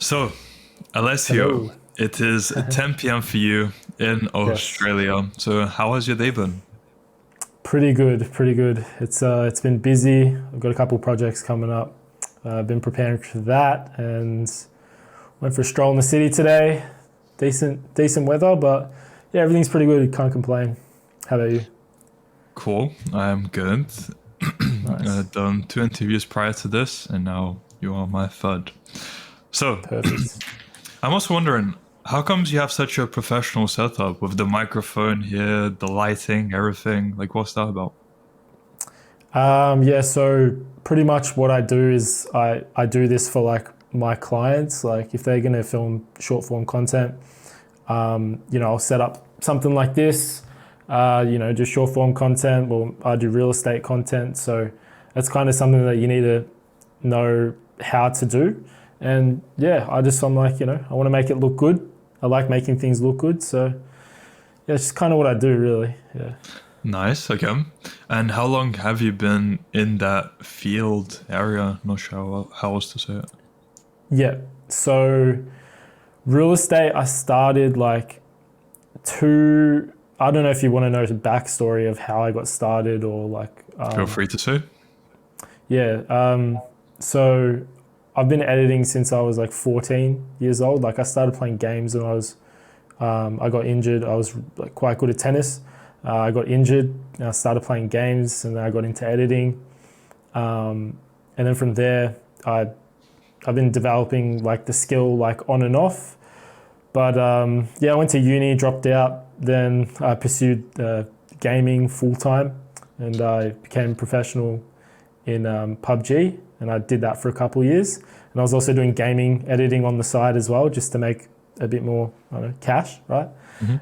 So, Alessio, Hello. it is 10 p.m. for you in Yes. Australia. So, how has your day been? Pretty good, pretty good. It's been busy. I've got a couple projects coming up. I've been preparing for that and went for a stroll in the city today. Decent weather, but yeah, everything's pretty good. Can't complain. How about you? Cool. I'm good. Nice. Done two interviews prior to this, and now you are my third. So, Perfect. I'm also wondering, how comes you have such a professional setup with the microphone here, the lighting, everything? Like, what's that about? Yeah, so pretty much what I do is I do this for like my clients. Like if they're gonna film short form content, I'll set up something like this, do short form content. Well, I do real estate content. So that's kind of something that you need to know how to do. And yeah, I'm like, I want to make it look good. I like making things look good. So yeah, it's just kind of what I do really. Yeah. Nice. Okay. And how long have you been in that field area? Not sure how else to say it. Yeah. So real estate, I started like I don't know if you want to know the backstory of how I got started or like, Feel free to say. yeah. So I've been editing since I was like 14 years old. Like I started playing games when I got injured. I was like quite good at tennis. I got injured and I started playing games and then I got into editing. And then from there, I've been developing like the skill like on and off. But yeah, I went to uni, dropped out. Then I pursued gaming full time, and I became professional in PUBG, and I did that for a couple of years. And I was also doing gaming editing on the side as well, just to make a bit more, I don't know, cash, right? Hmm.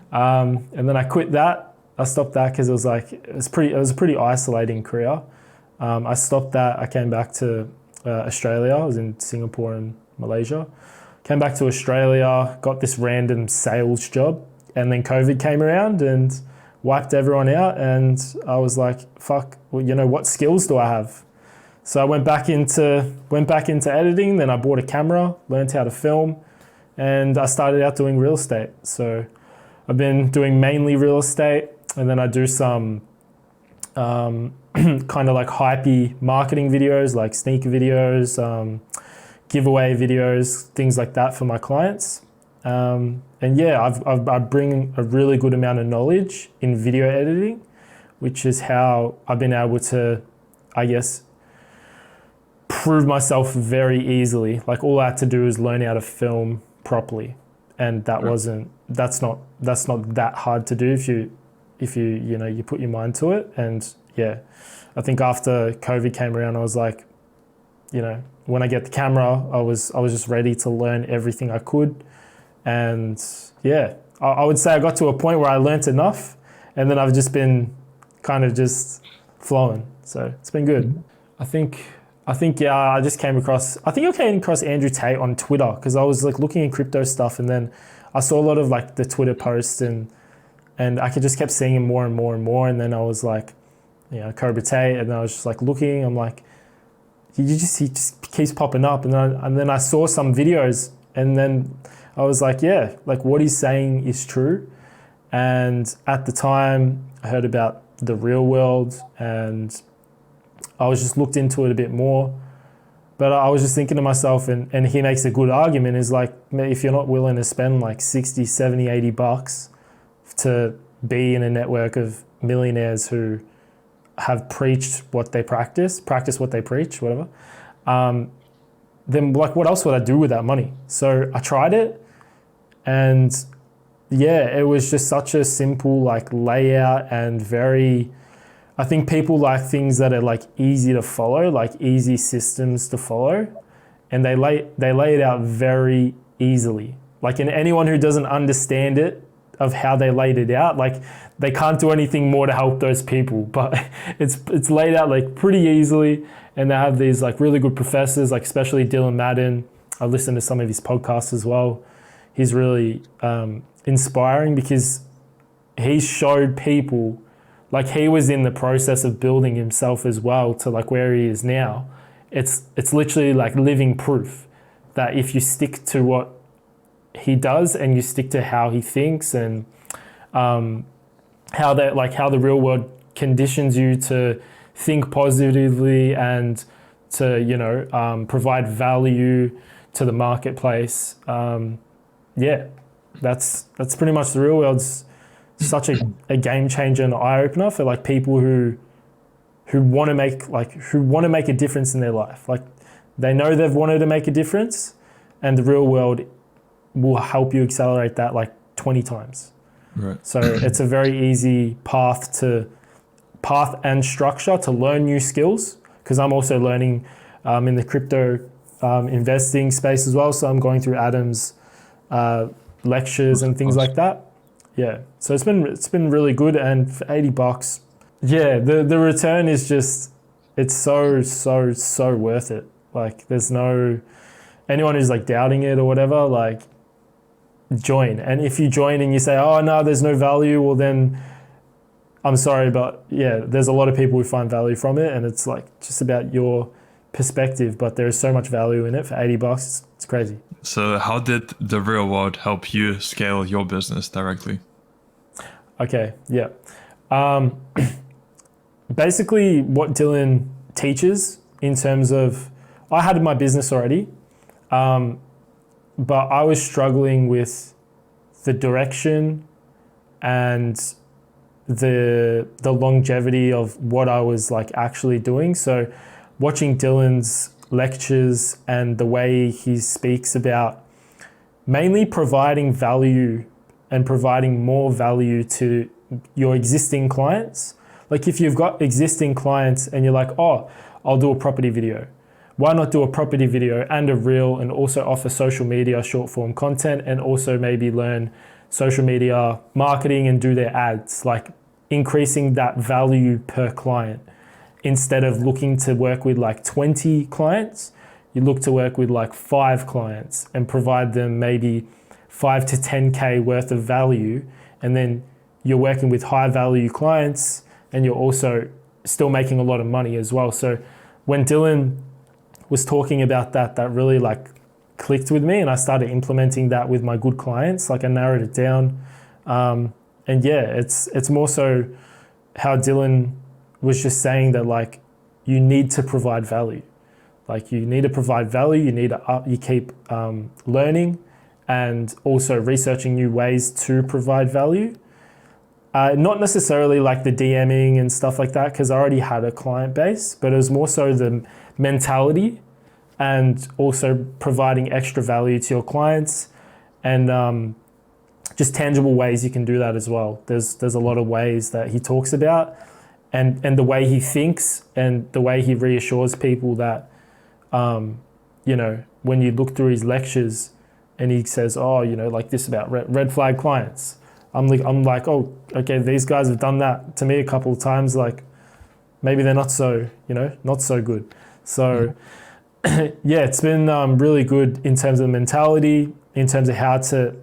And then I quit that. I stopped that because it was a pretty isolating career. I stopped that. I came back to Australia. I was in Singapore and Malaysia. Came back to Australia, got this random sales job, and then COVID came around and wiped everyone out. And I was like, "Fuck! Well, what skills do I have?" So I went back into editing. Then I bought a camera, learned how to film, and I started out doing real estate. So I've been doing mainly real estate, and then I do some kind of like hypey marketing videos, like sneaker videos, giveaway videos, things like that for my clients. And yeah, I bring a really good amount of knowledge in video editing, which is how I've been able to, I guess, prove myself very easily. Like all I had to do is learn how to film properly, and that's not that hard to do if you put your mind to it. And yeah, I think after COVID came around, I was like, when I get the camera, I was just ready to learn everything I could. And yeah, I would say I got to a point where I learnt enough, and then I've just been kind of just flowing. So it's been good. I think I think yeah, I think I came across Andrew Tate on Twitter because I was like looking in crypto stuff, and then I saw a lot of like the Twitter posts, and I could just kept seeing him more and more and more, and then I was like, Cobra Tate, and then I was just like looking. I'm like, he just keeps popping up, and then I saw some videos, and then I was like, yeah, like what he's saying is true. And at the time, I heard about the real world, and I was just looked into it a bit more. But I was just thinking to myself, and he makes a good argument, is like, if you're not willing to spend like 60, 70, $80 to be in a network of millionaires who have preached what they practice what they preach, whatever, then like what else would I do with that money? So I tried it, and yeah, it was just such a simple like layout and very, I think people like things that are like easy to follow, like easy systems to follow, and they lay it out very easily. Like, and anyone who doesn't understand it of how they laid it out, like they can't do anything more to help those people. But it's laid out like pretty easily, and they have these like really good professors, like especially Dylan Madden. I listened to some of his podcasts as well. He's really inspiring because he showed people, like he was in the process of building himself as well to like where he is now. It's literally like living proof that if you stick to what he does and you stick to how he thinks and how the real world conditions you to think positively and to provide value to the marketplace. That's pretty much the real world's such a game changer and eye opener for like people who want to make a difference in their life. Like they know they've wanted to make a difference, and the real world will help you accelerate that like 20 times. Right. So it's a very easy path and structure to learn new skills, because I'm also learning in the crypto investing space as well. So I'm going through Adam's lectures and things like that. Yeah. So it's been really good, and for $80, yeah, the return is just, it's so worth it. Like there's no anyone who's like doubting it or whatever, like join. And if you join and you say, oh no, there's no value, well then I'm sorry, but yeah, there's a lot of people who find value from it, and it's like just about your perspective, but there is so much value in it for $80. It's crazy. So how did the real world help you scale your business directly? Okay, yeah. Basically what Dylan teaches in terms of, I had my business already, but I was struggling with the direction and the longevity of what I was like actually doing. So watching Dylan's lectures and the way he speaks about mainly providing value and providing more value to your existing clients. Like if you've got existing clients and you're like, oh, I'll do a property video. Why not do a property video and a reel, and also offer social media short form content, and also maybe learn social media marketing and do their ads, like increasing that value per client. Instead of looking to work with like 20 clients, you look to work with like 5 clients and provide them maybe 5 to 10K worth of value. And then you're working with high value clients, and you're also still making a lot of money as well. So when Dylan was talking about that really like clicked with me, and I started implementing that with my good clients. Like I narrowed it down. And yeah, it's more so how Dylan was just saying that like you need to provide value. Like you need to provide value, you keep learning and also researching new ways to provide value. Not necessarily like the DMing and stuff like that, because I already had a client base, but it was more so the mentality and also providing extra value to your clients, and just tangible ways you can do that as well. There's a lot of ways that he talks about, and the way he thinks and the way he reassures people that, when you look through his lectures and he says, oh, like this about red flag clients. I'm like, oh, okay, these guys have done that to me a couple of times. Like maybe they're not so good. So yeah, it's been really good in terms of the mentality, in terms of how to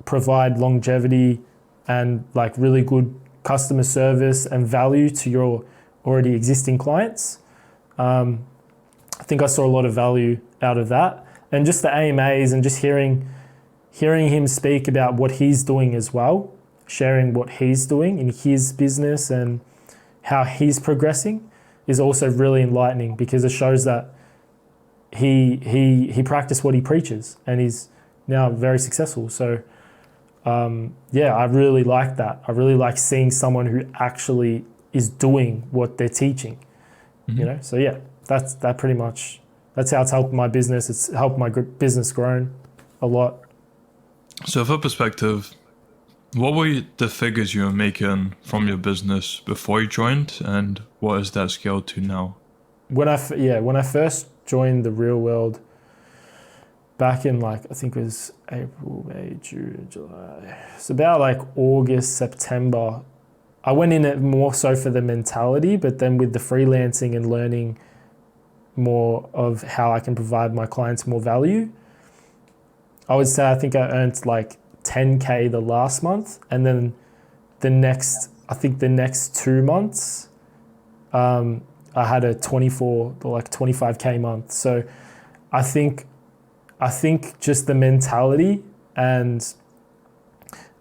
provide longevity and like really good customer service and value to your already existing clients. I think I saw a lot of value out of that, and just the AMAs and just hearing him speak about what he's doing as well, sharing what he's doing in his business and how he's progressing is also really enlightening, because it shows that he practiced what he preaches, and he's now very successful. So yeah, I really like that. I really like seeing someone who actually is doing what they're teaching. Mm-hmm. So yeah, that's how it's helped my business. It's helped my business grow a lot. So for perspective, what were the figures you were making from your business before you joined, and what is that scale to now? When I first joined the real world back in like, I think it was April, May, June, July. It's about like August, September. I went in it more so for the mentality, but then with the freelancing and learning more of how I can provide my clients more value, I would say I think I earned like 10K the last month, and then the next 2 months, I had a 25K month. So I think I think just the mentality and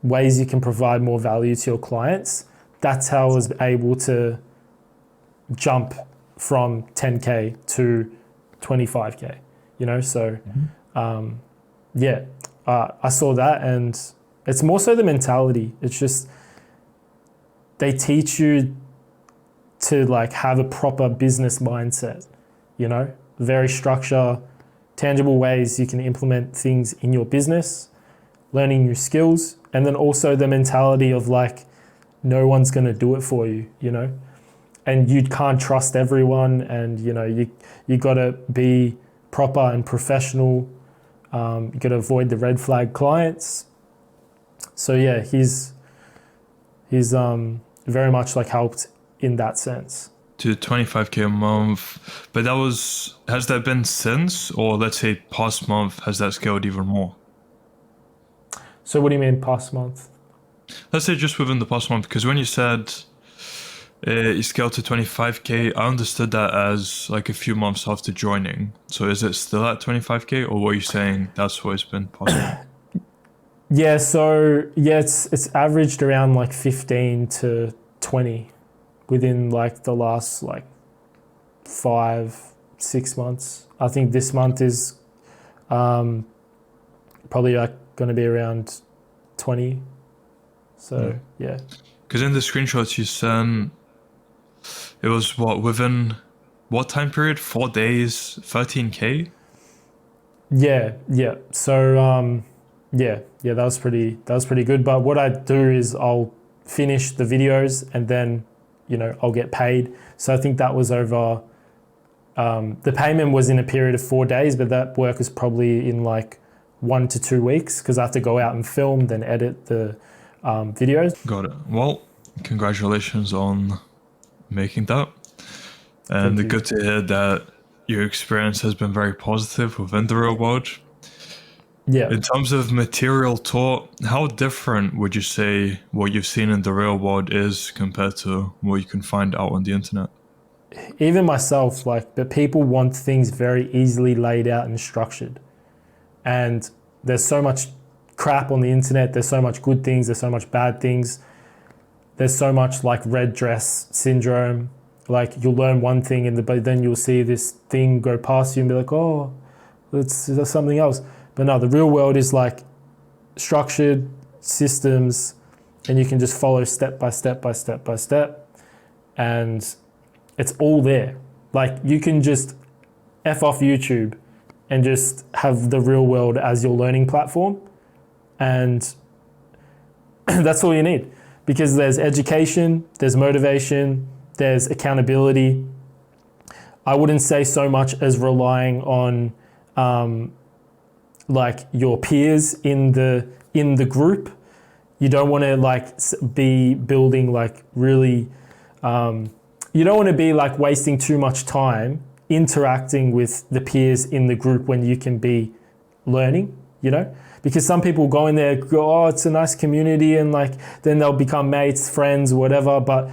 ways you can provide more value to your clients, that's how I was able to jump from 10K to 25K, you know? So, I saw that, and it's more so the mentality. It's just, they teach you to like have a proper business mindset, you know, very structure, tangible ways you can implement things in your business, learning new skills, and then also the mentality of like, no one's going to do it for you, you know, and you can't trust everyone, and you know, you got to be proper and professional. You got to avoid the red flag clients. So yeah, he's very much like helped in that sense. To 25K a month, but has that been since, or let's say past month, has that scaled even more? So what do you mean past month? Let's say just within the past month, because when you said you scaled to 25K, I understood that as like a few months after joining. So is it still at 25K, or were you saying that's what it's been possible? Yeah, so yeah, it's averaged around like 15 to 20 within like the last like 5-6 months. I think this month is probably like going to be around 20. So yeah. Because in the screenshots you sent, it was within what time period? 4 days, 13K? Yeah. So that was pretty good. But what I do is I'll finish the videos and then, you know, I'll get paid. So I think that was over, the payment was in a period of 4 days, but that work was probably in like 1 to 2 weeks, because I have to go out and film, then edit the videos. Got it. Well, congratulations on making that. And Thank you. good to hear that your experience has been very positive within the real world. Yeah. In terms of material taught, how different would you say what you've seen in the real world is compared to what you can find out on the internet? Even myself, like, but people want things very easily laid out and structured. And there's so much crap on the internet. There's so much good things. There's so much bad things. There's so much like red dress syndrome. Like, you'll learn one thing but then you'll see this thing go past you and be like, oh, that's something else. But no, the real world is like structured systems, and you can just follow step by step by step by step. And it's all there. Like, you can just F off YouTube and just have the real world as your learning platform. And that's all you need, because there's education, there's motivation, there's accountability. I wouldn't say so much as relying on like your peers in the group. You don't want to like be building like really, you don't want to be like wasting too much time interacting with the peers in the group when you can be learning, you know? Because some people go in there, go, oh, it's a nice community, and like then they'll become mates, friends, whatever. But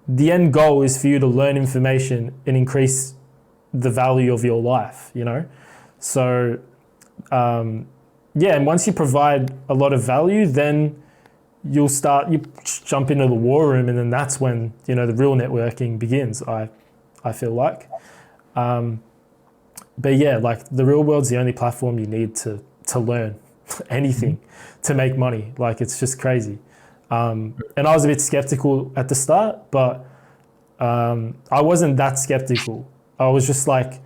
the end goal is for you to learn information and increase the value of your life, you know? So, and once you provide a lot of value, then you jump into the war room, and then that's when, you know, the real networking begins, I feel like. But yeah, like the real world's the only platform you need to learn anything, to make money. Like, it's just crazy. And I was a bit skeptical at the start, but I wasn't that skeptical. I was just like,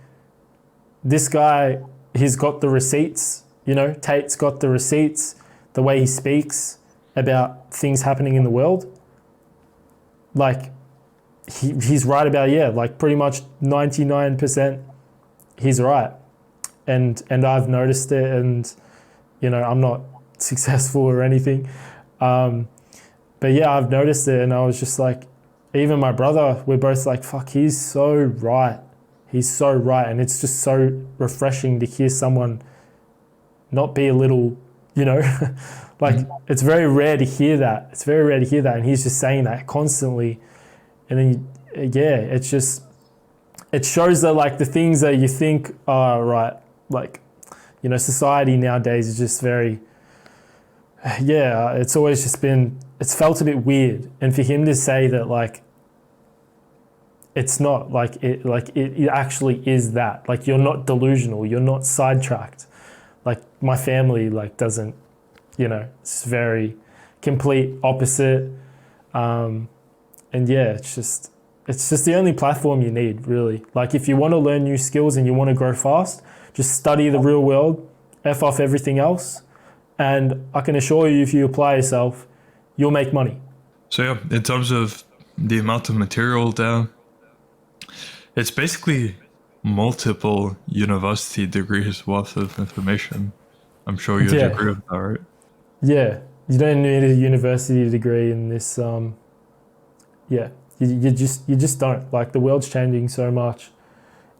this guy, he's got the receipts, you know, Tate's got the receipts, the way he speaks about things happening in the world. Like, he's right about, like pretty much 99% he's right. And I've noticed it, and, you know, I'm not successful or anything. But yeah, I've noticed it, and I was just like, even my brother, we're both like, fuck, he's so right. He's so right. And it's just so refreshing to hear someone not be a little, you know, like it's very rare to hear that. It's very rare to hear that. And he's just saying that constantly. And then, it's just, it shows that like the things that you think are right, like society nowadays is just very, yeah, it's always just been, it's felt a bit weird. And for him to say that, like, it's not it actually is that, like, you're not delusional, you're not sidetracked. Like, my family, like, doesn't, it's very complete opposite. And yeah, it's just the only platform you need, really. Like, if you want to learn new skills and you want to grow fast, just study the real world, F off everything else. And I can assure you, if you apply yourself, you'll make money. So yeah, in terms of the amount of material there, it's basically multiple university degrees worth of information. I'm sure you'd agree with that, right? Yeah, you don't need a university degree in this. You just don't. Like, the world's changing so much,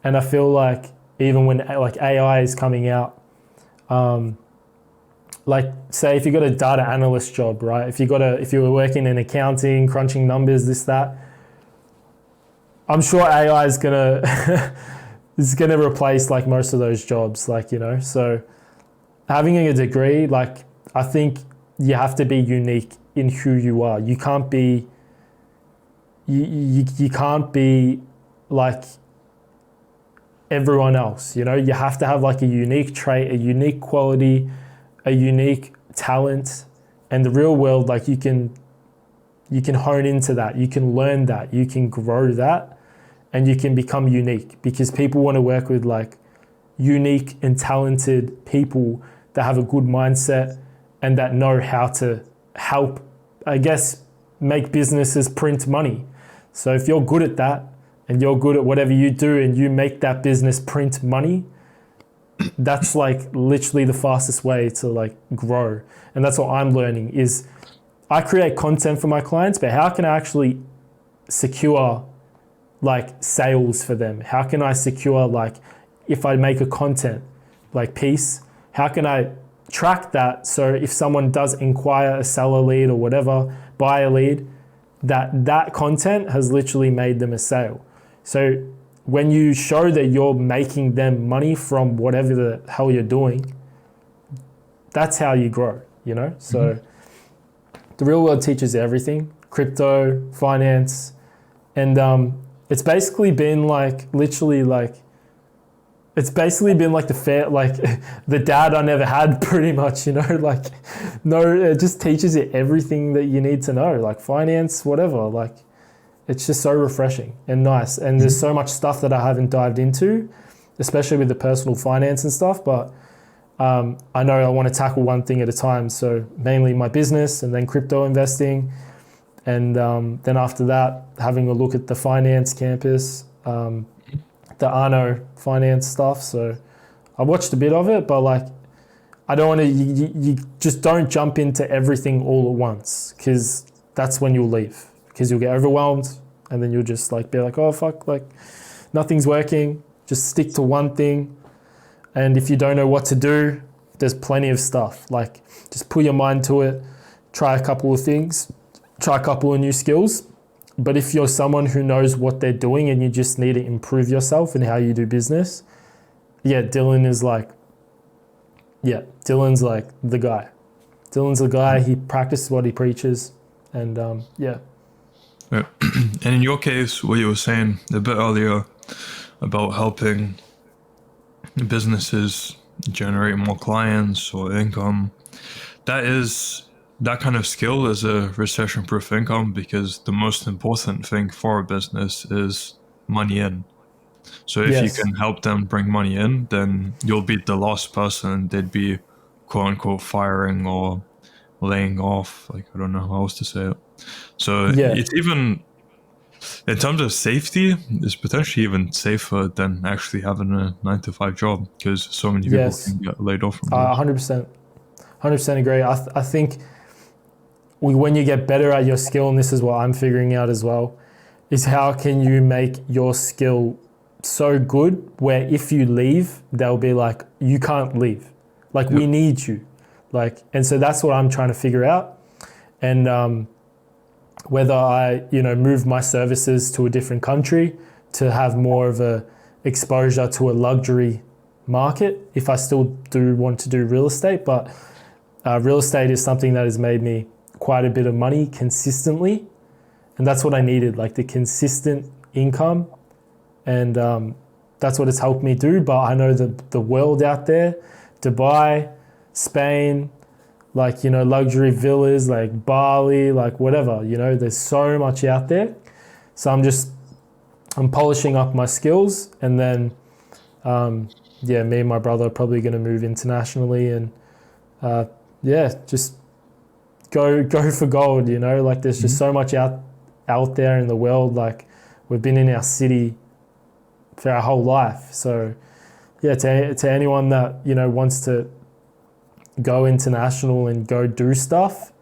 and I feel like even when, like, AI is coming out, like, say if you got a data analyst job, right? If you were working in accounting, crunching numbers, this, that, I'm sure AI is gonna replace, like, most of those jobs, like, so having a degree, like, I think you have to be unique in who you are. You can't be you can't be like everyone else, you have to have, like, a unique trait, a unique quality, a unique talent. And the real world, like, you can hone into that, you can learn that, you can grow that, and you can become unique, because people want to work with, like, unique and talented people that have a good mindset and that know how to help, I guess, make businesses print money. So if you're good at that and you're good at whatever you do and you make that business print money, that's, like, literally the fastest way to, like, grow. And that's what I'm learning is I create content for my clients, but how can I actually secure, like, sales for them? How can I secure, like, if I make a content, like, piece, how can I track that? So if someone does inquire, a seller lead or whatever, buy a lead, that content has literally made them a sale. So when you show that you're making them money from whatever the hell you're doing, that's how you grow, So the real world teaches everything, crypto, finance, and it's basically been, like, literally, like, it's basically been like the dad I never had, pretty much, like, no, it just teaches you everything that you need to know, like finance, whatever, like, it's just so refreshing and nice. And there's so much stuff that I haven't dived into, especially with the personal finance and stuff, but I know I want to tackle one thing at a time. So mainly my business, and then crypto investing, and then after that, having a look at the finance campus, the Arno finance stuff. So I watched a bit of it, but, like, I don't want to, you just don't jump into everything all at once, because that's when you'll leave, because you'll get overwhelmed and then you'll just, like, be like, oh fuck, like, nothing's working. Just stick to one thing. And if you don't know what to do, there's plenty of stuff. Like, just put your mind to it, try a couple of things, try a couple of new skills. But if you're someone who knows what they're doing and you just need to improve yourself in how you do business, Dylan's like the guy. Dylan's the guy. He practices what he preaches, and Yeah. And in your case, what you were saying a bit earlier about helping businesses generate more clients or income, that kind of skill is a recession-proof income, because the most important thing for a business is money in. So if you can help them bring money in, then you'll be the last person they'd be, quote unquote, firing or laying off. Like, I don't know how else to say it. So it's even, in terms of safety, it's potentially even safer than actually having a 9-to-5 job, because so many people can get laid off from that. 100% agree. I think when you get better at your skill, and this is what I'm figuring out as well, is how can you make your skill so good where if you leave, they'll be like, you can't leave. Like, we need you. Like, and so that's what I'm trying to figure out. And whether I, move my services to a different country to have more of a exposure to a luxury market if I still do want to do real estate, but real estate is something that has made me quite a bit of money consistently, and that's what I needed, like the consistent income, and that's what it's helped me do. But I know the world out there, Dubai, Spain, like, you know, luxury villas, like Bali, like whatever, you know, there's so much out there. So I'm polishing up my skills, and then me and my brother are probably going to move internationally, and just go for gold, you know, like there's just so much out there in the world. Like we've been in our city for our whole life. So yeah, to anyone that, you know, wants to go international and go do stuff,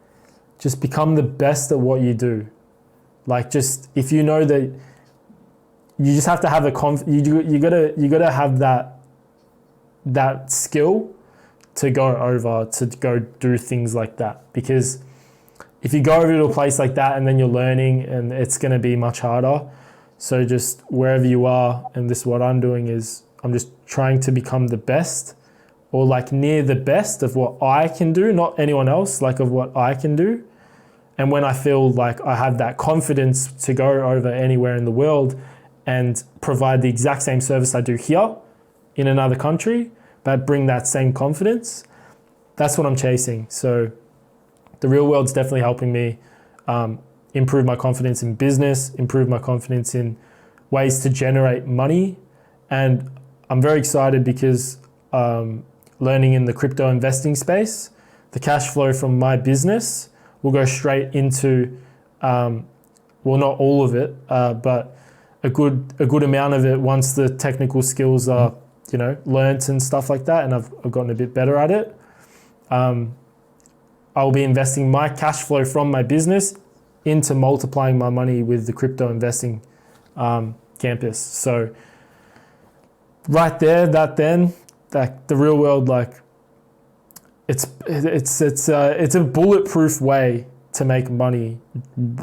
just become the best at what you do. Like, just, if you know that you just have to have you gotta have that skill to go do things like that. Because if you go over to a place like that and then you're learning, and it's going to be much harder. So just wherever you are, and this is what I'm doing, is I'm just trying to become the best, or like near the best of what I can do, not anyone else, like of what I can do. And when I feel like I have that confidence to go over anywhere in the world and provide the exact same service I do here in another country, but bring that same confidence, that's what I'm chasing. So the real world's definitely helping me improve my confidence in business, improve my confidence in ways to generate money. And I'm very excited because learning in the crypto investing space, the cash flow from my business will go straight into, well, not all of it, but a good amount of it once the technical skills are, you know, learnt and stuff like that, and I've gotten a bit better at it. I'll be investing my cash flow from my business into multiplying my money with the crypto investing campus. So right there, the real world, like it's a bulletproof way to make money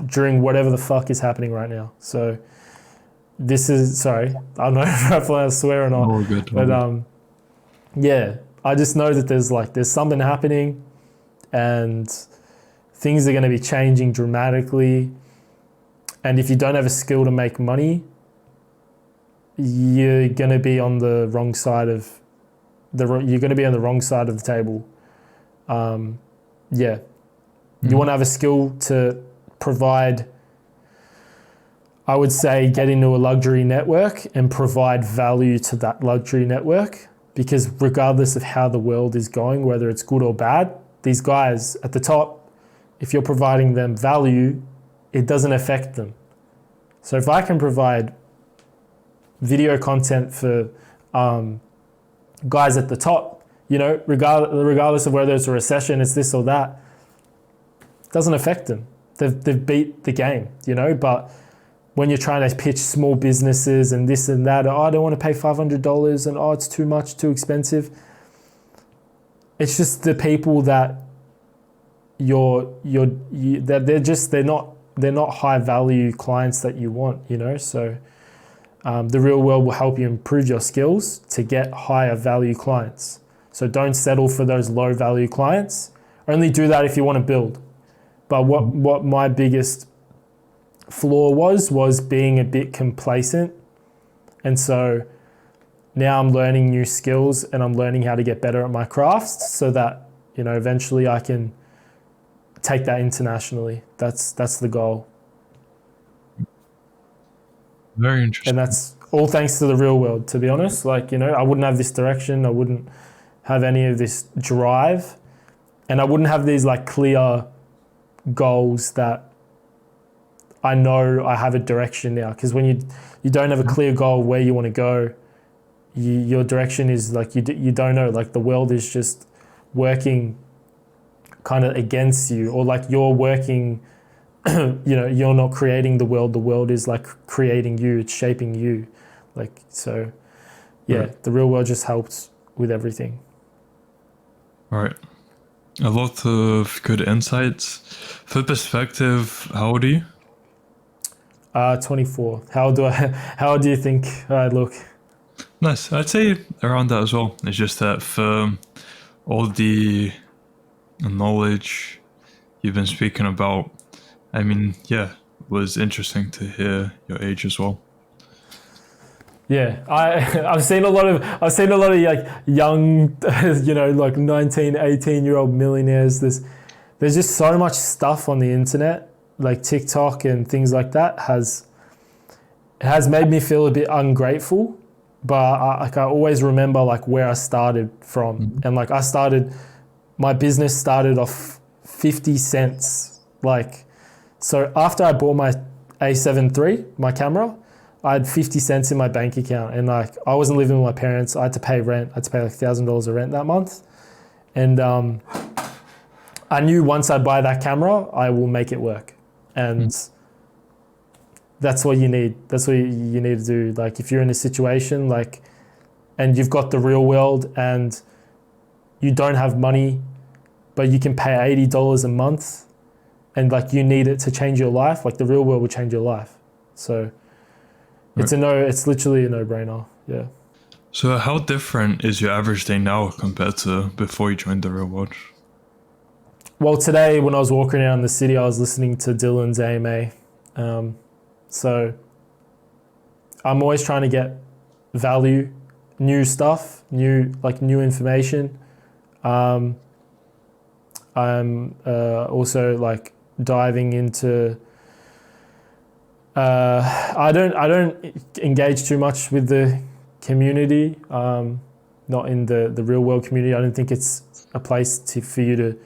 during whatever the fuck is happening right now. So this is, sorry, I don't know if I swear or not. All good. But yeah, I just know that there's something happening, and things are going to be changing dramatically. And if you don't have a skill to make money, you're going to be on the wrong side of the table. You want to have a skill to provide, I would say, get into a luxury network and provide value to that luxury network. Because regardless of how the world is going, whether it's good or bad, these guys at the top, if you're providing them value, it doesn't affect them. So if I can provide video content for guys at the top, you know, regardless of whether it's a recession, it's this or that, it doesn't affect them. They've beat the game, you know. But when you're trying to pitch small businesses and this and that, I don't want to pay $500, and it's too much, too expensive. It's just the people that they're not high value clients that you want, you know. So the real world will help you improve your skills to get higher value clients. So don't settle for those low value clients. Only do that if you want to build. But what my biggest flaw was being a bit complacent. And so now I'm learning new skills, and I'm learning how to get better at my crafts, so that, you know, eventually I can take that internationally. That's the goal. Very interesting. And that's all thanks to the real world, to be honest. Like, you know, I wouldn't have this direction. I wouldn't have any of this drive, and I wouldn't have these like clear goals that I know I have a direction now. Because when you don't have a clear goal where you want to go, your direction is like, you don't know, like the world is just working kind of against you, or like you're working, you know, you're not creating the world is like creating you, it's shaping you. Like, so yeah, right. The real world just helps with everything. All right. A lot of good insights. For perspective, how old are you? 24. How old do you think I look? Nice. I'd say around that as well. It's just that for all the knowledge you've been speaking about, I mean, yeah, it was interesting to hear your age as well. Yeah, I've seen a lot of like young, like 19, 18-year-old millionaires. There's just so much stuff on the internet, like TikTok and things like that has made me feel a bit ungrateful. But I always remember like where I started from, and like my business started off 50 cents. Like, so after I bought my A7 III, my camera, I had 50 cents in my bank account, and like I wasn't living with my parents. I had to pay rent. I had to pay like $1,000 of rent that month. And I knew once I buy that camera, I will make it work. And that's what you need. That's what you need to do. Like if you're in a situation like, and you've got the real world and you don't have money, but you can pay $80 a month and like you need it to change your life, like the real world will change your life. So it's literally a no-brainer. Yeah. So how different is your average day now compared to before you joined the real world? Well, today when I was walking around the city, I was listening to Dylan's AMA. So I'm always trying to get value, new stuff, new information. I'm also like diving into. I don't engage too much with the community. Not in the real world community. I don't think it's a place for you to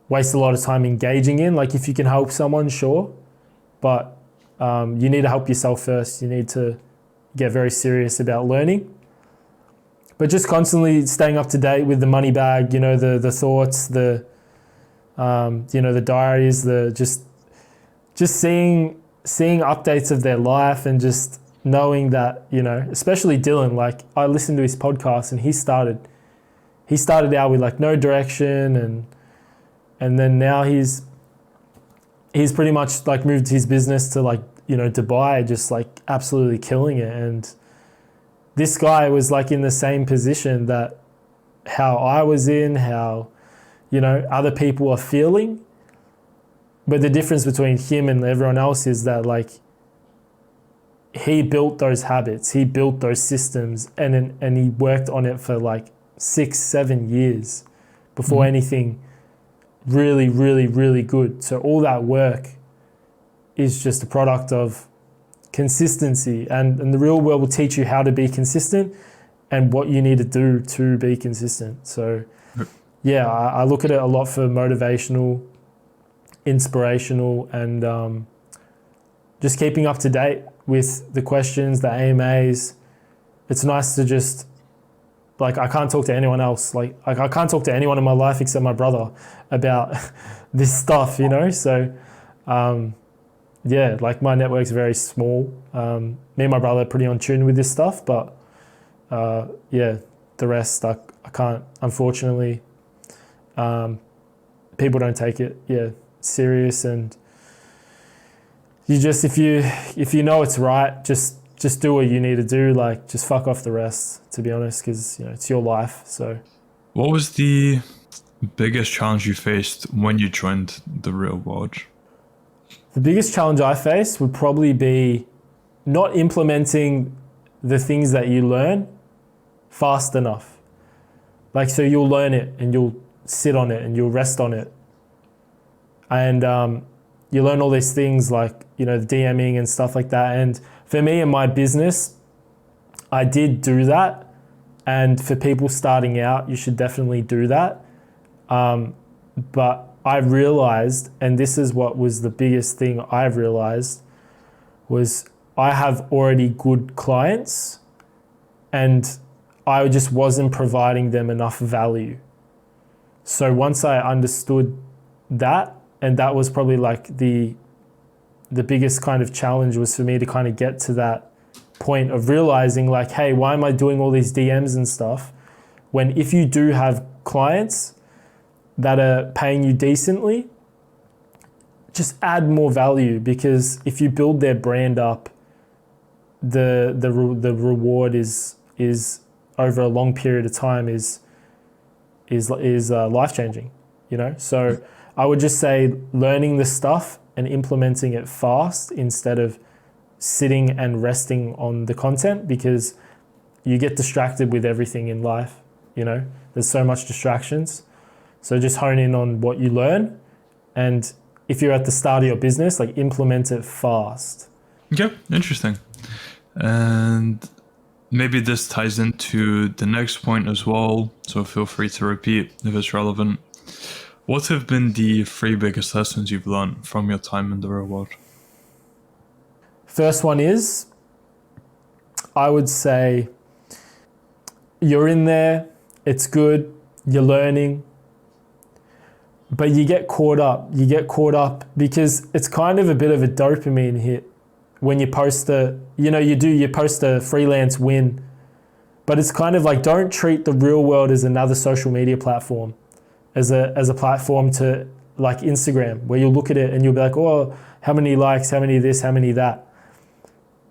waste a lot of time engaging in. Like if you can help someone, sure, but you need to help yourself first. You need to get very serious about learning. But just constantly staying up to date with the money bag, the thoughts, the diaries, just seeing updates of their life and just knowing that, especially Dylan, like I listened to his podcast and he started out with like no direction and then now he's pretty much like moved his business to like, Dubai, just like absolutely killing it. And this guy was like in the same position that how I was in, how, other people are feeling. But the difference between him and everyone else is that like he built those habits, he built those systems and he worked on it for like 6-7 years before anything really, really, really good. So all that work is just a product of consistency, and the real world will teach you how to be consistent and what you need to do to be consistent. So yeah, I look at it a lot for motivational, inspirational, and just keeping up to date with the questions, the AMAs. It's nice to just, like, I can't talk to anyone else. Like I can't talk to anyone in my life except my brother about this stuff, So, yeah, like my network's very small. Me and my brother are pretty on tune with this stuff, but yeah, the rest I can't, unfortunately. People don't take it, serious, and you just, if you know it's right, just do what you need to do. Like, just fuck off the rest, to be honest, because it's your life. So, what was the biggest challenge you faced when you joined the real world? The biggest challenge I faced would probably be not implementing the things that you learn fast enough. Like, so you'll learn it and you'll sit on it and you'll rest on it. And you learn all these things like, the DMing and stuff like that. And for me and my business, I did do that. And for people starting out, you should definitely do that. But I realized, and this is what was the biggest thing I've realized, was I have already good clients and I just wasn't providing them enough value. So once I understood that, and that was probably like the biggest kind of challenge, was for me to kind of get to that point of realizing like, hey, why am I doing all these DMs and stuff when if you do have clients that are paying you decently, just add more value, because if you build their brand up, the reward is is over a long period of time is life changing, you know. So I would just say learning the stuff and implementing it fast instead of sitting and resting on the content, because you get distracted with everything in life, you know. There's so much distractions. So just hone in on what you learn, and if you're at the start of your business, like implement it fast. Yeah, interesting. And maybe this ties into the next point as well, so feel free to repeat if it's relevant. What have been the 3 biggest lessons you've learned from your time in the real world? First one is, I would say, you're in there, it's good, you're learning, but you get caught up. You get caught up because it's kind of a bit of a dopamine hit when you post you post a freelance win, but it's kind of like, don't treat the real world as another social media platform, as a platform to like Instagram, where you'll look at it and you'll be like, oh, how many likes, how many this, how many that.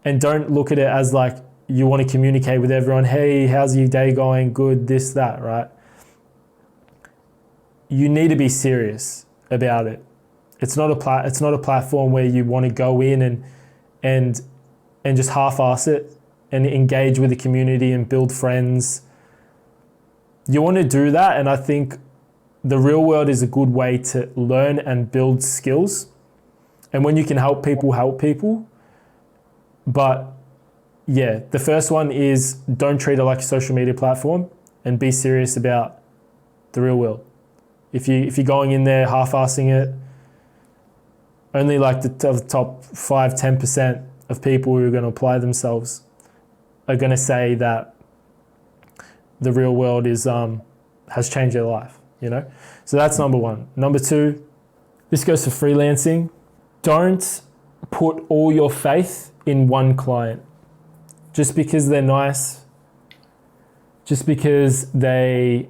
And don't look at it as like you want to communicate with everyone, hey, how's your day going? Good, this, that, right? You need to be serious about it. It's not a platform where you want to go in and just half-ass it and engage with the community and build friends. You want to do that, and I think the real world is a good way to learn and build skills. And when you can help people. But yeah, the first one is, don't treat it like a social media platform and be serious about the real world. If you're going in there half-assing it, only like the top 5-10% of people who are going to apply themselves are going to say that the real world has changed their life, you know? So that's number one. Number two, this goes for freelancing. Don't put all your faith in one client. Just because they're nice, just because they,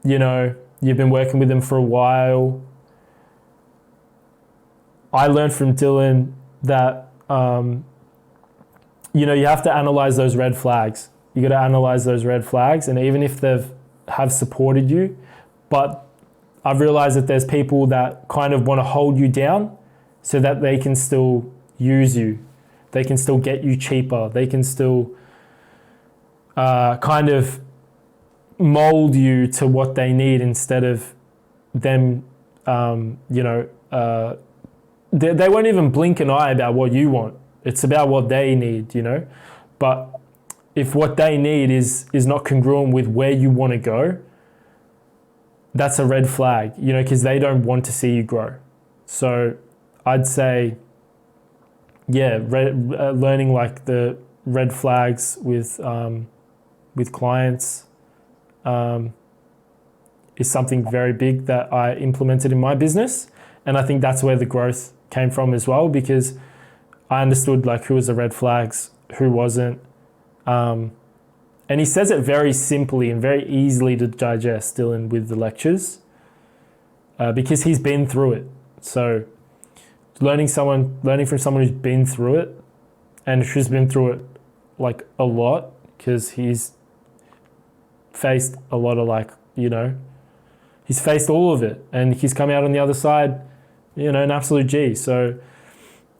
you know, you've been working with them for a while. I learned from Dylan that, you know, you have to analyze those red flags. You got to analyze those red flags. And even if have supported you, but I've realized that there's people that kind of want to hold you down so that they can still use you. They can still get you cheaper. They can still kind of mold you to what they need instead of them, you know, they won't even blink an eye about what you want. It's about what they need, you know. But if what they need is not congruent with where you want to go, that's a red flag, you know, because they don't want to see you grow. So I'd say, yeah, learning like the red flags with clients is something very big that I implemented in my business. And I think that's where the growth came from as well, because I understood like who was the red flags, who wasn't. And he says it very simply and very easily to digest, Dylan, with the lectures, because he's been through it. So learning from someone who's been through it and who's been through it like a lot, because he's faced a lot of like, you know, he's faced all of it and he's come out on the other side, you know, an absolute G. So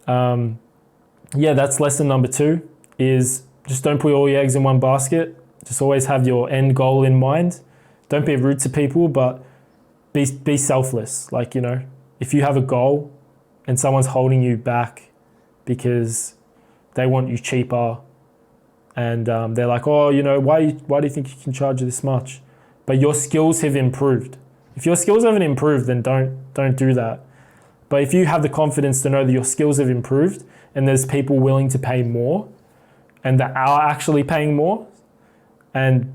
yeah, that's lesson number 2 is just don't put all your eggs in one basket. Just always have your end goal in mind. Don't be rude to people, but be selfless. Like, you know, if you have a goal and someone's holding you back because they want you cheaper and they're like, oh, you know, why do you think you can charge this much? But your skills have improved. If your skills haven't improved, then don't do that. But if you have the confidence to know that your skills have improved and there's people willing to pay more and that are actually paying more, and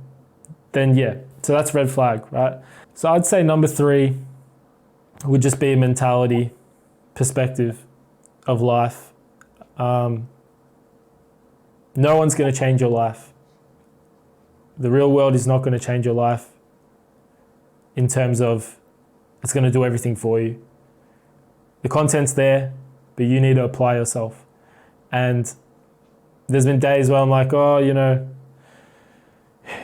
then yeah, so that's red flag, right? So I'd say number 3 would just be a mentality, perspective of life. No one's going to change your life. The real world is not going to change your life in terms of it's going to do everything for you. The content's there, but you need to apply yourself. And there's been days where I'm like, oh, you know,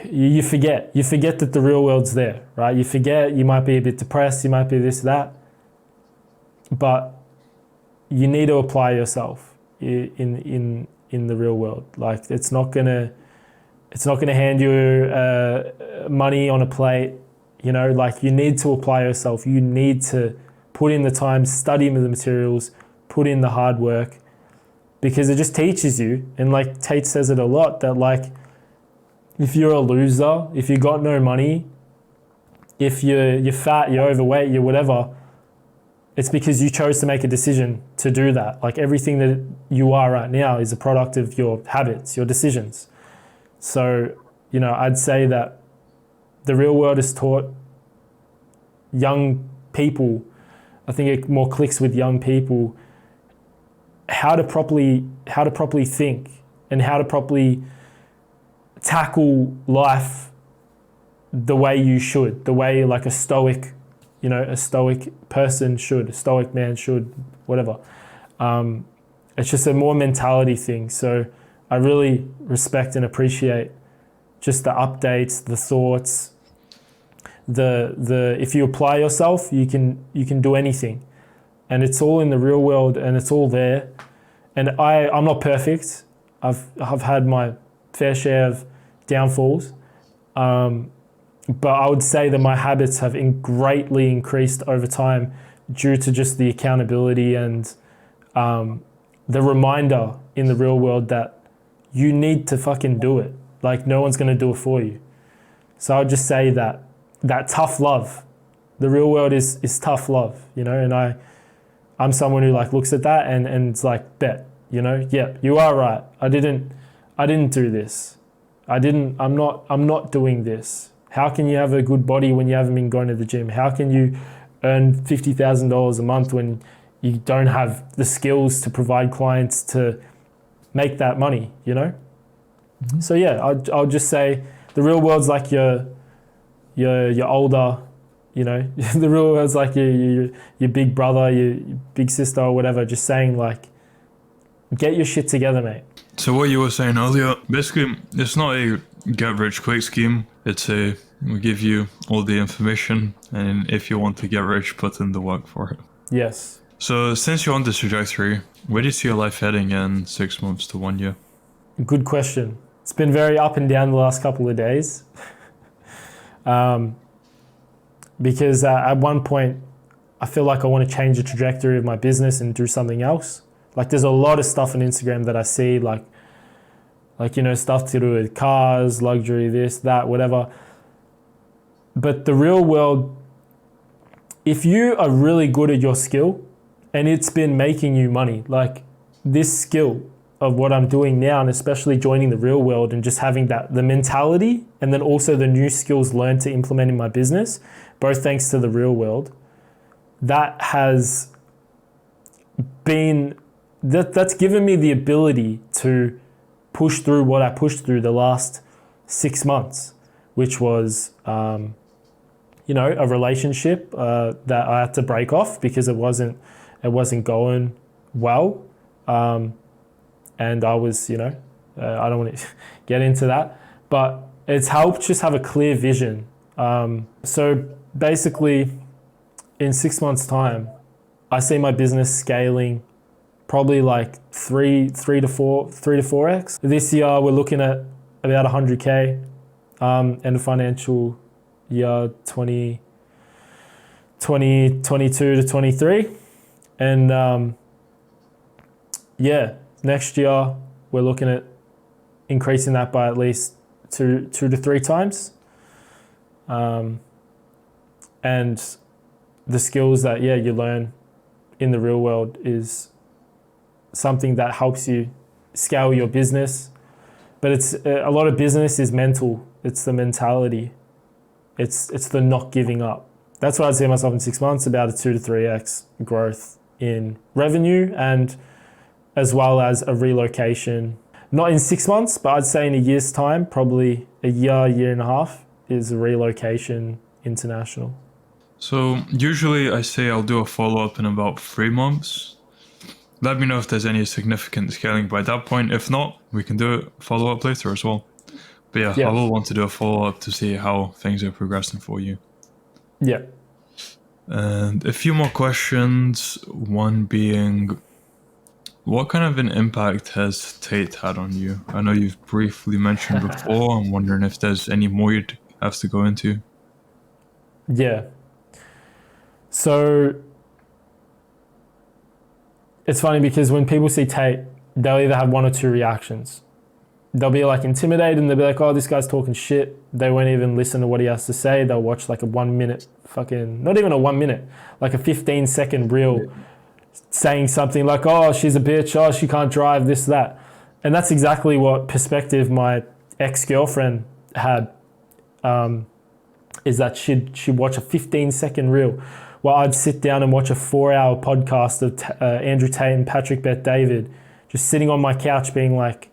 you forget that the real world's there, right? You forget, you might be a bit depressed, you might be this, that, but you need to apply yourself in the real world. Like it's not gonna hand you money on a plate, you know, like you need to apply yourself. You need to put in the time, study the materials, put in the hard work, because it just teaches you. And like Tate says it a lot, that like, if you're a loser, if you got no money, if you're fat, you're overweight, you're whatever, it's because you chose to make a decision to do that. Like everything that you are right now is a product of your habits, your decisions. So, you know, I'd say that the real world has taught young people, I think it more clicks with young people, how to properly think and how to properly tackle life the way you should, the way like a stoic person should, a stoic man should, whatever. It's just a more mentality thing. So I really respect and appreciate just the updates, the thoughts, the if you apply yourself, you can do anything. And it's all in the real world and it's all there. And I'm not perfect. I've had my fair share of downfalls. But I would say that my habits have greatly increased over time due to just the accountability and the reminder in the real world that you need to fucking do it. Like no one's going to do it for you. So I would just say that tough love, the real world is tough love, you know, and I'm someone who like looks at that and it's like, bet, you know, yeah, you are right. I didn't do this. I'm not doing this. How can you have a good body when you haven't been going to the gym? How can you earn $50,000 a month when you don't have the skills to provide clients to make that money, you know? Mm-hmm. So yeah, I'll just say the real world's like your older, you know, the real world's like your big brother, your big sister or whatever, just saying like, get your shit together, mate. So what you were saying earlier, basically, it's not a get-rich-quick scheme. It's we give you all the information, and if you want to get rich, put in the work for it. Yes. So since you're on this trajectory, where do you see your life heading in 6 months to 1 year? Good question. It's been very up and down the last couple of days. Because at one point, I feel like I want to change the trajectory of my business and do something else. Like there's a lot of stuff on Instagram that I see, like you know, stuff to do with cars, luxury, this, that, whatever. But the real world, if you are really good at your skill and it's been making you money, like this skill of what I'm doing now, and especially joining the real world and just having the mentality and then also the new skills learned to implement in my business, both thanks to the real world, that has been, that's given me the ability to push through what I pushed through the last 6 months, which was, you know, a relationship that I had to break off because it wasn't going well. And I was, you know, I don't want to get into that, but it's helped just have a clear vision. So basically in 6 months' time, I see my business scaling probably like 3 to 4x. This year we're looking at about 100K, and the financial year 2022 to 23. And yeah, next year we're looking at increasing that by at least two to three times. And the skills that, yeah, you learn in the real world is something that helps you scale your business. But it's a lot of business is mental. It's the mentality. It's the not giving up. That's what I'd see myself in 6 months, about a 2 to 3x growth in revenue, and as well as a relocation. Not in 6 months, but I'd say in a year's time, probably a year and a half, is a relocation international. So usually I say I'll do a follow-up in about 3 months. Let me know if there's any significant scaling by that point. If not, we can do a follow-up later as well. But yeah, Yeah. I will want to do a follow-up to see how things are progressing for you. Yeah. And a few more questions. One being, what kind of an impact has Tate had on you? I know you've briefly mentioned before. I'm wondering if there's any more you'd have to go into. Yeah. So it's funny because when people see Tate, they'll either have one or two reactions. They'll be like intimidated and they'll be like, oh, this guy's talking shit. They won't even listen to what he has to say. They'll watch like a 1 minute fucking, not even a 1 minute, like a 15-second reel saying something like, oh, she's a bitch. Oh, she can't drive, this, that. And that's exactly what perspective my ex-girlfriend had, is that she'd watch a 15-second reel while I'd sit down and watch a 4-hour podcast of Andrew Tate and Patrick Bet-David, just sitting on my couch being like,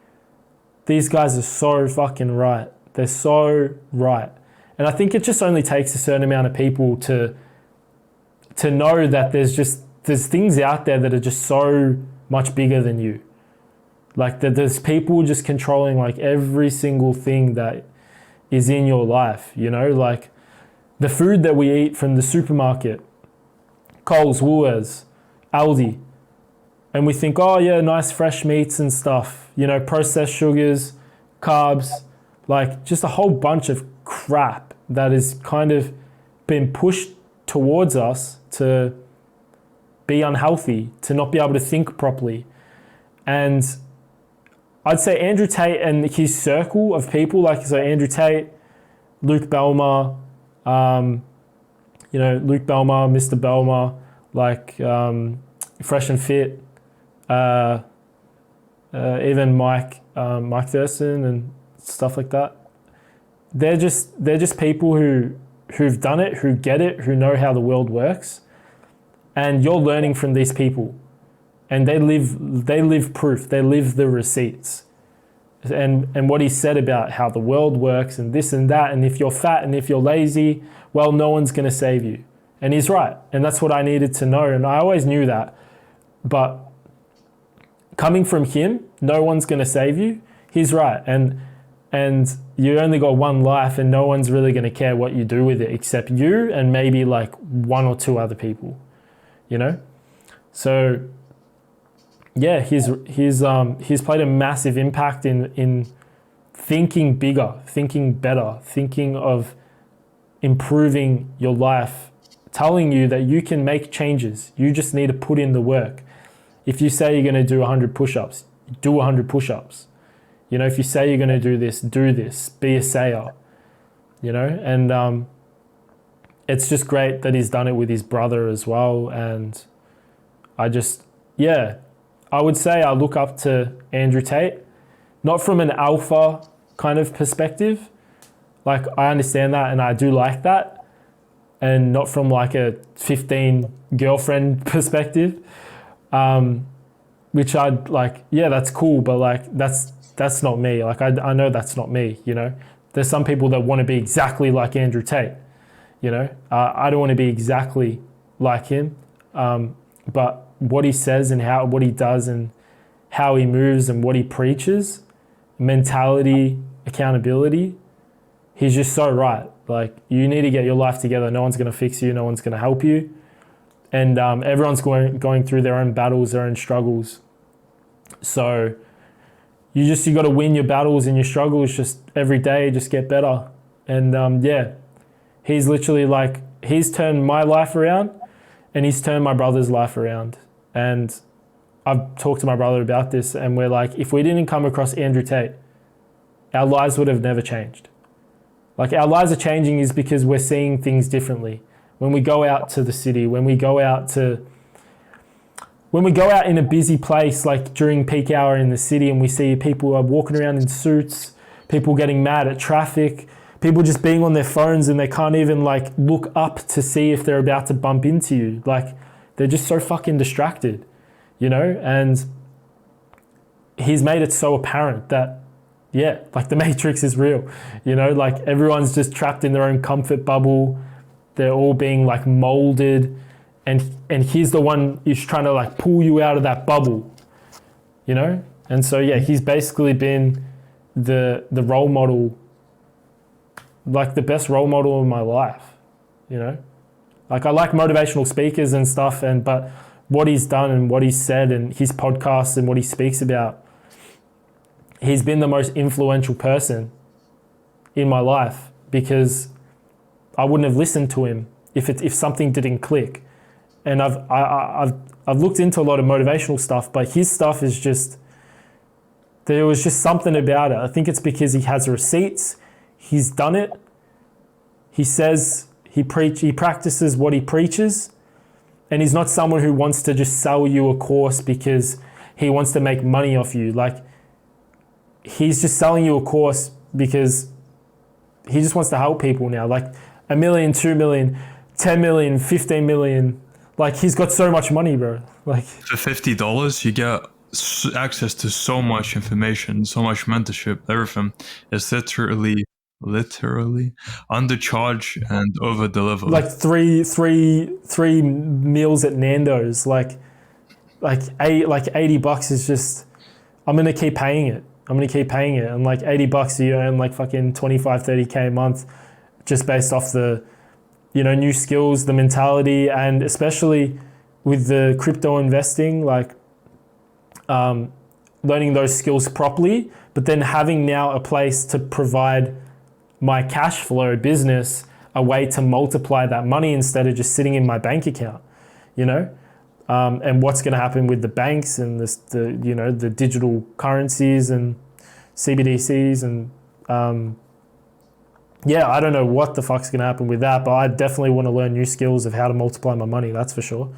these guys are so fucking right. They're so right. And I think it just only takes a certain amount of people to know that there's things out there that are just so much bigger than you. Like that there's people just controlling like every single thing that is in your life, you know, like the food that we eat from the supermarket, Coles, Woolworths, Aldi, and we think, oh yeah, nice fresh meats and stuff, you know, processed sugars, carbs, like just a whole bunch of crap that has kind of been pushed towards us to be unhealthy, to not be able to think properly. And I'd say Andrew Tate and his circle of people, like so Andrew Tate, Luke Belmar, Luke Belmar, Mr. Belmar, like Fresh and Fit, even Mike Thurston and stuff like that. They're just people who've done it, who get it, who know how the world works, and you're learning from these people, and they live proof, they live the receipts. And what he said about how the world works and this and that, and if you're fat and if you're lazy, well, no one's going to save you. And he's right. And that's what I needed to know. And I always knew that. But coming from him, no one's going to save you. He's right. And you only got one life and no one's really going to care what you do with it except you and maybe like one or two other people, you know? So yeah, he's played a massive impact in thinking bigger, thinking better, thinking of improving your life, telling you that you can make changes. You just need to put in the work. If you say you're going to do 100 push-ups, do 100 push-ups. You know, if you say you're going to do this, be a sayer, you know? And it's just great that he's done it with his brother as well. And I would say I look up to Andrew Tate, not from an alpha kind of perspective. Like I understand that and I do like that, and not from like a 15 girlfriend perspective, which I'd like, yeah, that's cool, but like that's not me. Like I know that's not me, you know. There's some people that want to be exactly like Andrew Tate, you know. I don't want to be exactly like him, but what he says and what he does and how he moves and what he preaches, mentality, accountability, he's just so right. Like you need to get your life together. No one's going to fix you. No one's going to help you. And everyone's going through their own battles, their own struggles. So you got to win your battles and your struggles just every day, just get better. And he's literally like, he's turned my life around and he's turned my brother's life around. And I've talked to my brother about this and we're like, if we didn't come across Andrew Tate, our lives would have never changed. Like our lives are changing is because we're seeing things differently. When we go out to the city, when we go out in a busy place, like during peak hour in the city, and we see people are walking around in suits, people getting mad at traffic, people just being on their phones and they can't even like look up to see if they're about to bump into you. Like they're just so fucking distracted, you know? And he's made it so apparent that, yeah, like the Matrix is real, you know? Like everyone's just trapped in their own comfort bubble. They're all being like molded. And he's the one who's trying to like pull you out of that bubble, you know? And so, yeah, he's basically been the role model like the best role model in my life, you know? Like I like motivational speakers and stuff, but what he's done and what he's said and his podcasts and what he speaks about, he's been the most influential person in my life, because I wouldn't have listened to him if something didn't click. And I've looked into a lot of motivational stuff, but his stuff is just, there was just something about it. I think it's because he has receipts, he's done it, he says, he practices what he preaches, and he's not someone who wants to just sell you a course because he wants to make money off you. Like, he's just selling you a course because he just wants to help people now. Like 1 million, 2 million, 10 million, 15 million. Like, he's got so much money, bro. Like, for $50, you get access to so much information, so much mentorship, everything. It's literally undercharge and over deliver. like three meals at Nando's. Like $80 is just, I'm gonna keep paying it. And like $80, you earn like fucking 25, 30K a month, just based off the, you know, new skills, the mentality, and especially with the crypto investing, like learning those skills properly, but then having now a place to provide my cash flow business, a way to multiply that money instead of just sitting in my bank account, you know? And what's going to happen with the banks and the digital currencies and CBDCs and I don't know what the fuck's going to happen with that, but I definitely want to learn new skills of how to multiply my money, that's for sure,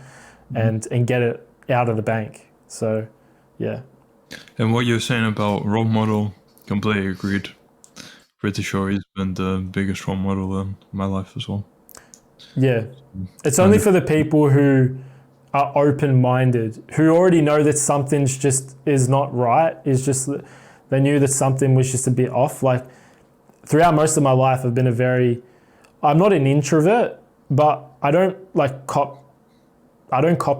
and get it out of the bank. So, yeah. And what you're saying about role model, completely agreed. Pretty sure he's been the biggest role model in my life as well. Yeah. It's only for the people who are open-minded, who already know that something's just is not right, is just, they knew that something was just a bit off. Like, throughout most of my life, I've been I'm not an introvert, but I don't cop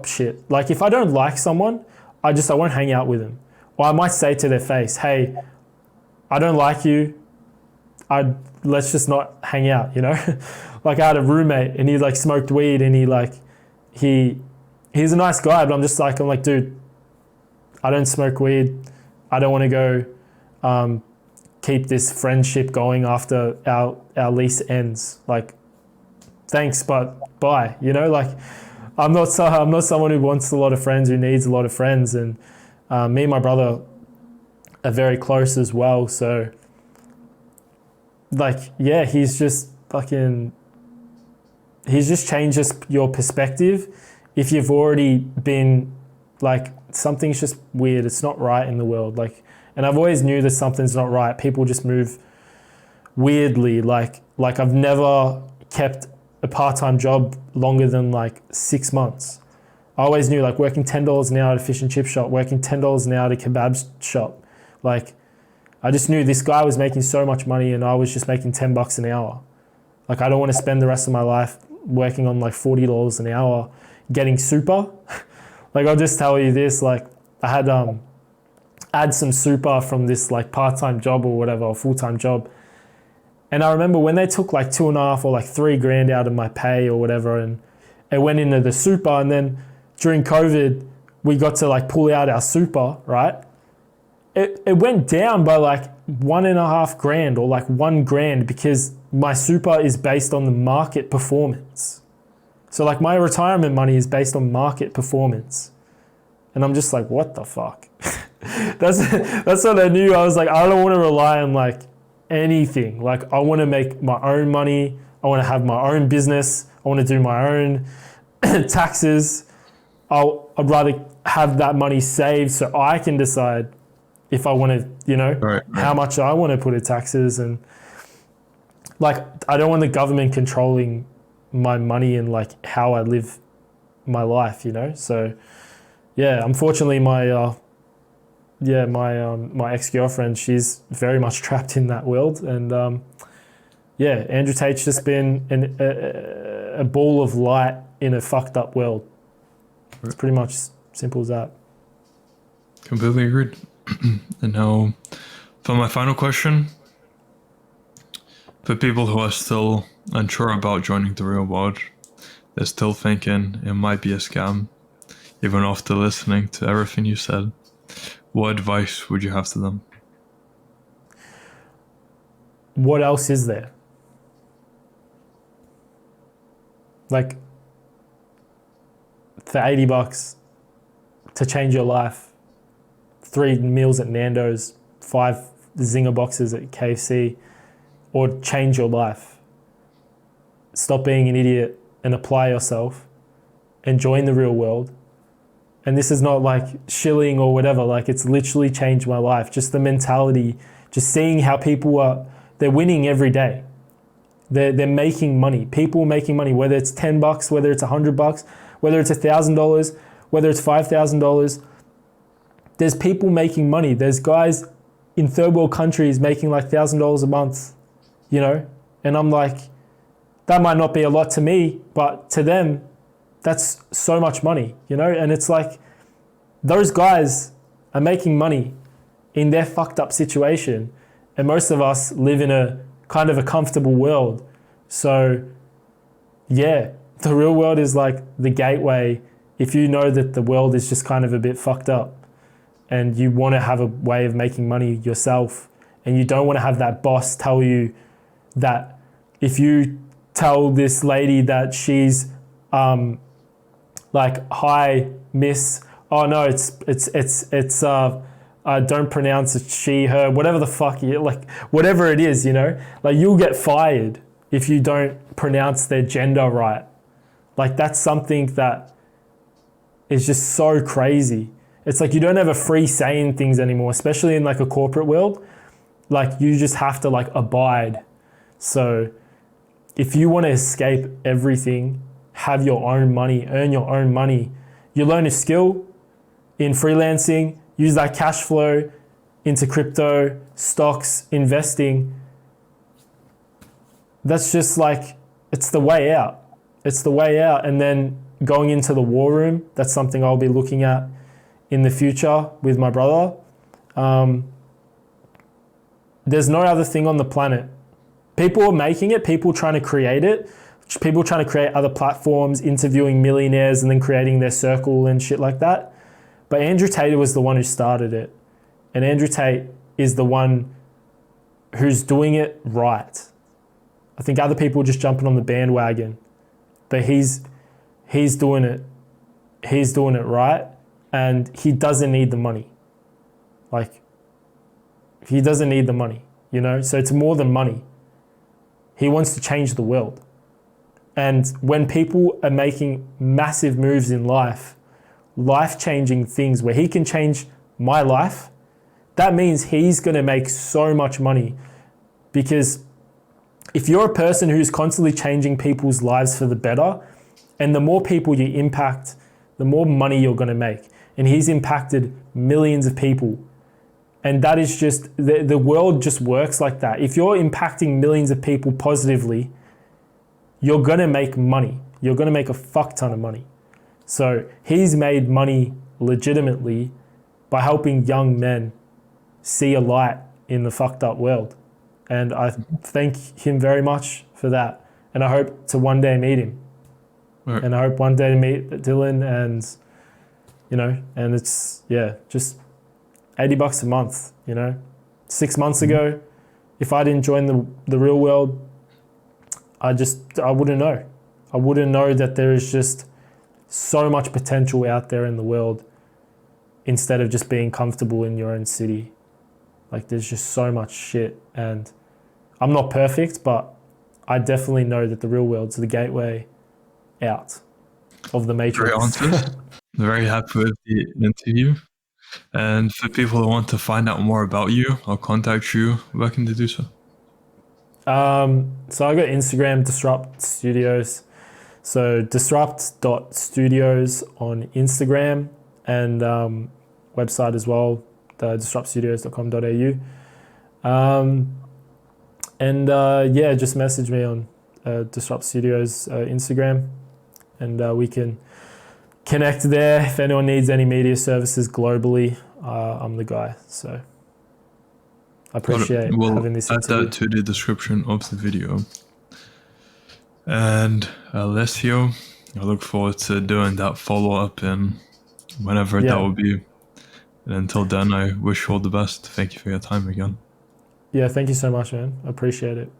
shit. Like, if I don't like someone, I won't hang out with them. Or I might say to their face, hey, I don't like you, let's just not hang out, you know? Like, I had a roommate and he like smoked weed and he's a nice guy, but I'm like, dude, I don't smoke weed. I don't want to go keep this friendship going after our lease ends. Like, thanks, but bye, you know? Like, I'm not someone who wants a lot of friends, who needs a lot of friends. And me and my brother are very close as well. So, like, yeah, he's just changed your perspective. If you've already been like, something's just weird, it's not right in the world. Like, and I've always knew that something's not right. People just move weirdly. Like I've never kept a part-time job longer than like 6 months. I always knew, like, working $10 an hour at a fish and chip shop, working $10 an hour at a kebab shop. Like, I just knew this guy was making so much money and I was just making $10 an hour. Like, I don't want to spend the rest of my life working on like $40 an hour getting super. Like, I'll just tell you this, like, I had some super from this like part-time job or whatever, or full-time job. And I remember when they took like 2.5 or like $3,000 out of my pay or whatever, and it went into the super. And then during COVID, we got to like pull out our super, right? It went down by like $1,500 or like $1,000 because my super is based on the market performance. So like my retirement money is based on market performance. And I'm just like, what the fuck? That's what I knew. I was like, I don't want to rely on like anything. Like, I want to make my own money. I want to have my own business. I want to do my own taxes. I'd rather have that money saved so I can decide if I want to, you know, right. How much I want to put in taxes. And like, I don't want the government controlling my money and like how I live my life, you know? So yeah, unfortunately my ex-girlfriend, she's very much trapped in that world. And Andrew Tate's just been a ball of light in a fucked up world. It's pretty much simple as that. Completely agreed. And now for my final question, For people who are still unsure about joining the real world, they're still thinking it might be a scam, even after listening to everything you said, what advice would you have to them? What else is there? Like, for $80 to change your life, 3 meals at Nando's, 5 Zinger boxes at KFC, or change your life. Stop being an idiot and apply yourself and join the real world. And this is not like shilling or whatever, like it's literally changed my life. Just the mentality, just seeing how people they're winning every day. They're making money. People are making money, whether it's $10, whether it's $100, whether it's $1,000, whether it's $5,000. There's people making money. There's guys in third world countries making like $1,000 a month, you know? And I'm like, that might not be a lot to me, but to them, that's so much money, you know? And it's like, those guys are making money in their fucked up situation. And most of us live in a kind of a comfortable world. So yeah, the real world is like the gateway. If you know that the world is just kind of a bit fucked up and you want to have a way of making money yourself, and you don't want to have that boss tell you that if you tell this lady that she's like, hi miss, oh no, it's don't pronounce it she, her, whatever the fuck you, like whatever it is, you know, like you'll get fired if you don't pronounce their gender right. Like that's something that is just so crazy. It's like you don't have a free say in things anymore, especially in like a corporate world. Like you just have to like abide. So if you want to escape everything, have your own money, earn your own money, you learn a skill in freelancing, use that cash flow into crypto, stocks, investing. That's just like, it's the way out. It's the way out. And then going into the war room, that's something I'll be looking at in the future with my brother. There's no other thing on the planet. People are making it, people trying to create it, people trying to create other platforms, interviewing millionaires and then creating their circle and shit like that. But Andrew Tate was the one who started it. And Andrew Tate is the one who's doing it right. I think other people are just jumping on the bandwagon. But he's doing it. He's doing it right. And he doesn't need the money. Like, he doesn't need the money, you know? So it's more than money. He wants to change the world. And when people are making massive moves in life, life-changing things where he can change my life, that means he's going to make so much money. Because if you're a person who's constantly changing people's lives for the better, and the more people you impact, the more money you're going to make. And he's impacted millions of people. And that is just, the world just works like that. If you're impacting millions of people positively, you're going to make money. You're going to make a fuck ton of money. So he's made money legitimately by helping young men see a light in the fucked up world. And I thank him very much for that. And I hope to one day meet him. Right. And I hope one day to meet Dylan, and, you know, and it's, yeah, just $80 a month, you know. 6 months ago, if I didn't join the real world, I wouldn't know. I wouldn't know that there is just so much potential out there in the world instead of just being comfortable in your own city. Like, there's just so much shit. And I'm not perfect, but I definitely know that the real world's the gateway out of the matrix. Great answers. Very happy with the interview. And for people who want to find out more about you or contact you, where can they do so? So I got Instagram, Disrupt Studios. So disrupt.studios on Instagram, and website as well, disruptstudios.com.au. Yeah, just message me on Disrupt Studios Instagram, and we can connect there. If anyone needs any media services globally, I'm the guy. So appreciate We'll having this add interview. that to the description of the video. And Alessio, I look forward to doing that follow-up in whenever that will be. And until then, I wish you all the best. Thank you for your time again. Yeah, thank you so much, man. I appreciate it.